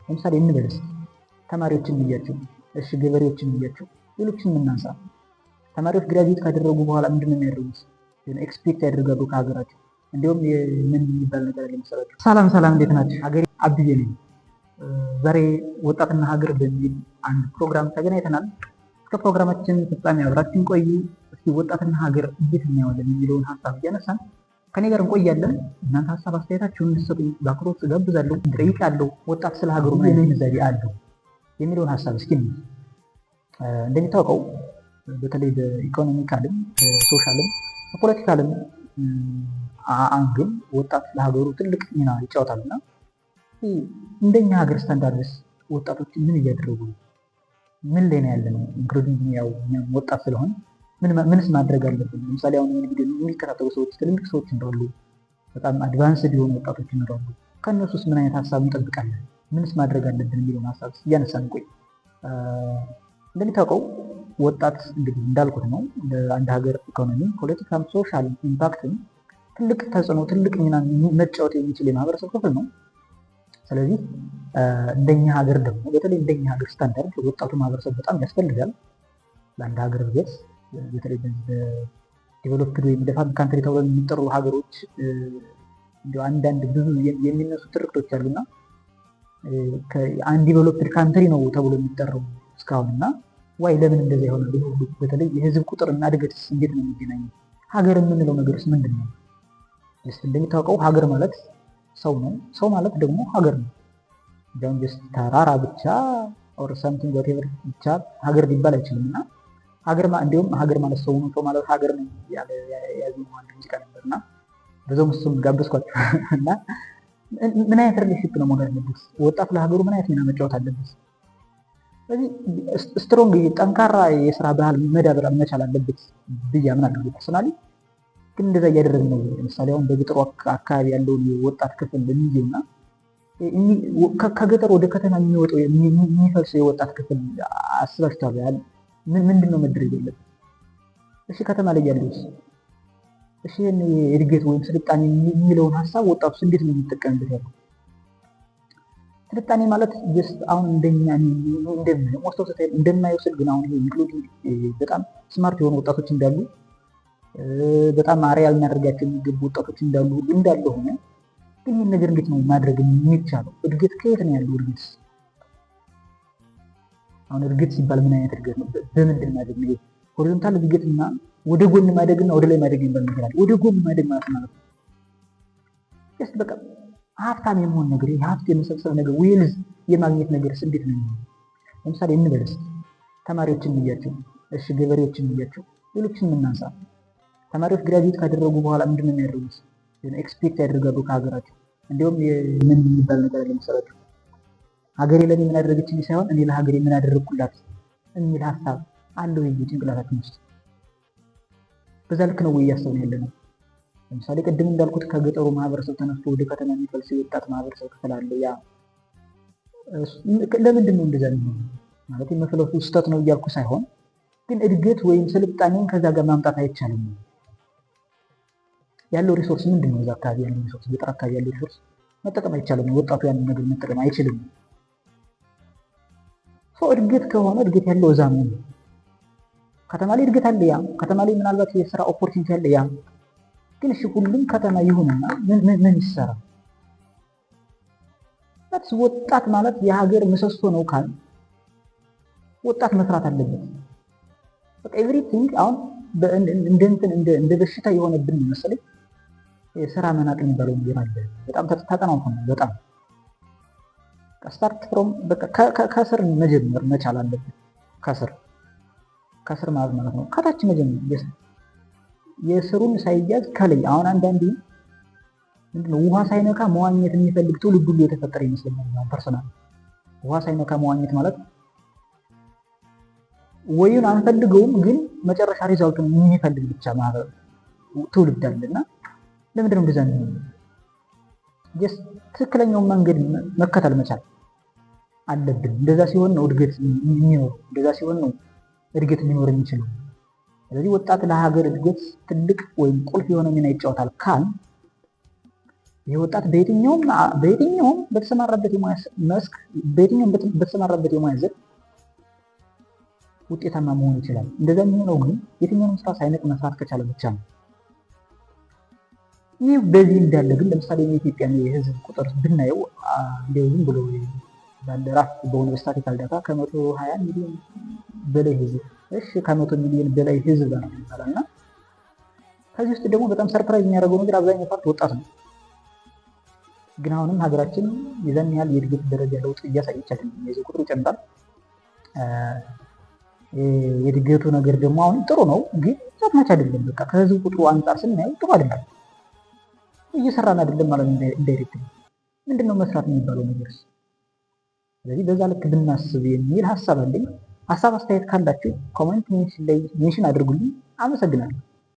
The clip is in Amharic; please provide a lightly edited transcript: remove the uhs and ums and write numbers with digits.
ለምሳሌ እንበልስ ተማሪዎችን ብያቸው፣ እሺ ገበሬዎችን ብያቸው፣ ሌሎችን የምናንሳ። ተማሪዎች ግራጁዌት ካደረጉ በኋላ ምንድን ነው የሚያደርጉት? ኤክስፔክት ያደርጋሉ ከሀገራቸው። እንዲሁም ምን የሚባል ነገር አለ መሰላችሁ? ሰላም፣ እንዴት ናቸው? ሀገሬ አብዬ ነኝ። ዛሬ ወጣትና ሀገር በሚል አንድ ፕሮግራም ተገናኝተናል። እስከ ፕሮግራማችን ፍጻሜ አብራችን ቆዩ። እስኪ ወጣትና ሀገር እንዴት እናየዋለን የሚለውን ሀሳብ እያነሳን ከኔ ጋር እንቆያለን። እናንተ ሀሳብ አስተያየታችሁን እንድትሰጡኝ በአክብሮት እጋብዛለሁ፣ እጠይቃለሁ። ወጣት ስለ ሀገሩ ምን አይነት ግንዛቤ አለው የሚለውን ሀሳብ እስኪ እንደሚታወቀው በተለይ በኢኮኖሚካልም በሶሻልም በፖለቲካልም አንግል ወጣት ለሀገሩ ትልቅ ሚና ይጫወታል እና እንደኛ ሀገር ስታንዳርድስ ወጣቶች ምን እያደረጉ ነው? ምን ላይ ነው ያለነው? ኢንክሉዲንግ ያው እኛም ወጣት ስለሆን ምንስ ማድረግ አለብን? ለምሳሌ አሁን ቪዲዮ የሚከታተሉ ሰዎች ትልልቅ ሰዎች እንዳሉ፣ በጣም አድቫንስድ የሆኑ ወጣቶች እንዳሉ፣ ከእነሱስ ምን አይነት ሀሳብ እንጠብቃለን? ምንስ ማድረግ አለብን የሚለውን ሀሳብ እያነሳን ቆይ። እንደሚታወቀው ወጣት እንግዲህ እንዳልኩት ነው ለአንድ ሀገር ኢኮኖሚ፣ ፖለቲካም፣ ሶሻል ኢምፓክትም ትልቅ ተጽዕኖ ትልቅ ሚና መጫወት የሚችል የማህበረሰብ ክፍል ነው። ስለዚህ እንደኛ ሀገር ደግሞ በተለይ እንደኛ ሀገር ስታንዳርድ ወጣቱ ማህበረሰብ በጣም ያስፈልጋል ለአንድ ሀገር እድገት። በተለይ በዲቨሎፕድ ወይም ዴቨሎፕድ ካንትሪ ተብለው የሚጠሩ ሀገሮች አንዳንድ ብዙ የሚነሱ ትርክቶች አሉና አንዲቨሎፕድ ካንትሪ ነው ተብሎ የሚጠራው እስካሁን እና ዋይ ለምን እንደዛ ይሆናል? በተለይ የህዝብ ቁጥርና እድገትስ እንዴት ነው የሚገናኘው? ሀገር የምንለው ነገርስ ምንድን ነው? እንደሚታወቀው ሀገር ማለት ሰው ነው። ሰው ማለት ደግሞ ሀገር ነው። እንዲያውም ጀስት ተራራ ብቻ ኦር ሰምቲንግ ወቴቨር ብቻ ሀገር ሊባል አይችልም እና እንዲሁም ሀገር ማለት ሰው ነው፣ ሰው ማለት ሀገር ነው ያለ ያዝነው አንድ ሙዚቃ ነበር እና በዛውም እሱም ጋበዝኳቸው እና ምን አይነት ሪሌሽንሺፕ ነው መሆን ያለበት? ወጣት ለሀገሩ ምን አይነት ሚና መጫወት አለበት? ስለዚህ ስትሮንግ ጠንካራ የስራ ባህል መዳበር መቻል አለበት ብዬ አምናለሁ ፐርሰናሊ። ግን እንደዛ እያደረግን ነው። ለምሳሌ አሁን በገጠሩ አካባቢ ያለውን የወጣት ክፍል የሚይዘውና ከገጠር ወደ ከተማ የሚወጣው የሚፈልሰው የወጣት ክፍል አስባችኋል? ምንድን ነው መደረግ ያለበት? እሺ ከተማ ላይ ያለው እሺ የእድገት ወይም ስልጣኔ የሚለውን ሀሳብ ወጣቱስ እንዴት ነው የሚጠቀምበት ያለው? ስልጣኔ ማለት ጀስት አሁን እንደኛ እንደማየው ስል ግን አሁን ይሄ ኢንክሉዲንግ በጣም ስማርት የሆኑ ወጣቶች እንዳሉ፣ በጣም አሪያ ልናደርጋቸው የሚገቡ ወጣቶች እንዳሉ እንዳለ ሆነ ግን ይህን ነገር እንዴት ነው ማድረግ የሚቻለው? እድገት ከየት ነው ያለው? እድገት አሁን እድገት ሲባል ምን አይነት እድገት ነው? በምንድን ማደግ ነው? ሆሪዞንታል እድገትና ወደ ጎን ማደግና ወደ ላይ ማደግ የሚባል ነገር አለ። ወደ ጎን ማደግ ማለት ነው ጀስት በቃ ሀብታም የመሆን ነገር፣ የሀብት የመሰብሰብ ነገር፣ ዌልዝ የማግኘት ነገር እንዴት ነው የሚሆነው? ለምሳሌ እንበልስ ተማሪዎችን ብያቸው፣ እሺ ገበሬዎችን ብያቸው፣ ሌሎችን የምናንሳ። ተማሪዎች ግራጁዌት ካደረጉ በኋላ ምንድን ነው የሚያደርጉት? ኤክስፔክት ያደርጋሉ ከሀገራቸው። እንዲሁም ምን የሚባል ነገር አለ መሰላችሁ? ሀገሬ ለእኔ ምን አደረገችልኝ ሳይሆን እኔ ለሀገሬ ምን አደረግኩላት የሚል ሀሳብ አለው ጭንቅላታችን ውስጥ። በዛ ልክ ነው ወይ እያሰብን ያለ ነው? ለምሳሌ ቅድም እንዳልኩት ከገጠሩ ማህበረሰብ ተነስቶ ወደ ከተማ የሚፈልስ የወጣት ማህበረሰብ ክፍል አለ። ያ ለምንድን ነው እንደዛ የሚሆነው? ማለት መፍለሱ ስህተት ነው እያልኩ ሳይሆን ግን እድገት ወይም ስልጣኔን ከዛ ጋር ማምጣት አይቻልም። ያለው ሪሶርስ ምንድን ነው? እዛ አካባቢ ያለው ሪሶርስ፣ ገጠር አካባቢ ያለው ሪሶርስ መጠቀም አይቻልም። ወጣቱ ያንን ነገር መጠቀም አይችልም። እድገት ከሆነ እድገት ያለው እዛ ነው። ከተማ ላይ እድገት አለ። ያ ከተማ ላይ ምናልባት የስራ ኦፖርቹኒቲ አለ። ያ ግን እሺ ሁሉም ከተማ ይሁንና ምን ይሰራ? ወጣት ማለት የሀገር ምሰሶ ነው ካል ወጣት መስራት አለበት። በቃ ኤቭሪቲንግ አሁን እንደ በሽታ የሆነብን መሰለኝ የስራ መናቅ የሚባለው ነገር አለ። በጣም ተጠናውቶ ነው። በጣም ስታርት ፍሮም በቃ ከስር መጀመር መቻል አለበት። ከስር ማለት ነው ከታች መጀመር የስሩን ሳይያዝ ከላይ። አሁን አንዳንዴ ምንድነው ውሃ ሳይነካ መዋኘት የሚፈልግ ትውልድ ሁሉ የተፈጠረ ይመስለኛል። ፐርሰናል ውሃ ሳይነካ መዋኘት ማለት ወይን አንፈልገውም፣ ግን መጨረሻ ሪዛልቱን የሚፈልግ ብቻ ማለት ትውልድ አለና ለምንድነው እንደዛ ነው? ጀስት ትክክለኛውን መንገድ መከተል መቻል አለብን። እንደዛ ሲሆን ነው እድገት የሚኖር፣ እንደዛ ሲሆን ነው እድገት ሊኖር የሚችለው። ስለዚህ ወጣት ለሀገር እድገት ትልቅ ወይም ቁልፍ የሆነ ሚና ይጫወታል ካል ይህ ወጣት በየትኛውም በተሰማራበት የሙያ መስክ በየትኛውም በተሰማራበት የሙያ ዘርፍ ውጤታማ መሆን ይችላል። እንደዛ የሚሆነው ግን የትኛውንም ስራ ሳይንቅ መስራት ከቻለ ብቻ ነው። ይህ በዚህ እንዳለ ግን ለምሳሌ የኢትዮጵያ የህዝብ ቁጥር ብናየው እንደው ዝም ብሎ ባለ ራፍ በሆነ ስታቲካል ዳታ ከ120 ሚሊዮን በላይ ህዝብ ከ100 ሚሊዮን በላይ ህዝብ ነው ይባላልና ከዚህ ውስጥ ደግሞ በጣም ሰርፕራይዝ የሚያደርገው ነገር አብዛኛው ፓርት ወጣት ነው። ግን አሁንም ሀገራችን የዛን ያህል የእድገት ደረጃ ለውጥ እያሳየች አይደለም። የህዝብ ቁጥሩ ይጨምራል። የእድገቱ ነገር ደግሞ አሁን ጥሩ ነው፣ ግን ዛትናች አይደለም። በቃ ከህዝብ ቁጥሩ አንጻር ስናየው ጥሩ አይደለም። እየሰራን አይደለም ማለት ኢንዳይሬክት ምንድነው መስራት የሚባለው ነገር። ስለዚህ በዛ ልክ ብናስብ የሚል ሀሳብ አለኝ። ሀሳብ አስተያየት ካላችሁ ኮሜንት ሜንሽን ላይ ሜንሽን አድርጉልኝ። አመሰግናለሁ።